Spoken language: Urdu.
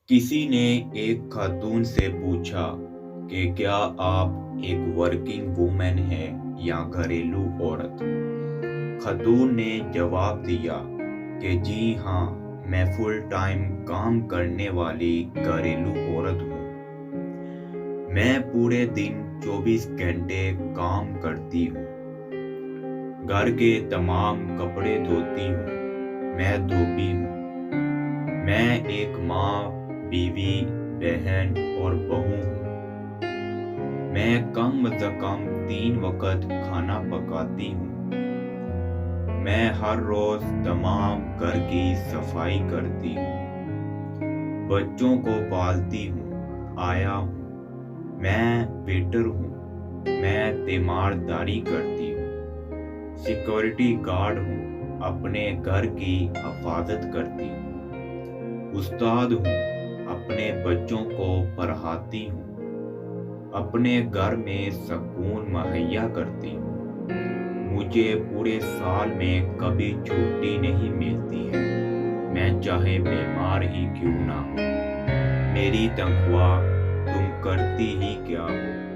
کسی نے ایک خاتون سے پوچھا کہ کیا آپ ایک ورکنگ وومن ہیں یا گھریلو عورت؟ خاتون نے جواب دیا کہ جی ہاں، میں فل ٹائم کام کرنے والی گھریلو عورت ہوں۔ میں پورے دن 24 گھنٹے کام کرتی ہوں، گھر کے تمام کپڑے دھوتی ہوں، میں دھوبی ہوں۔ میں ایک ماں، بیوی، بہن اور بہو ہوں۔ میں کم از کم 3 وقت کھانا پکاتی ہوں۔ میں ہر روز تمام گھر کی صفائی کرتی ہوں، بچوں کو پالتی ہوں، آیا ہوں۔ میں ویٹر ہوں، میں تیمارداری کرتی ہوں، سیکورٹی گارڈ ہوں، اپنے گھر کی حفاظت کرتی ہوں۔ استاد ہوں، اپنے بچوں کو پڑھاتی ہوں، اپنے گھر میں سکون مہیا کرتی ہوں۔ مجھے پورے سال میں کبھی چھٹی نہیں ملتی ہے، میں چاہے بیمار ہی کیوں نہ ہوں۔ میری تنخواہ تم کرتی ہی کیا ہو؟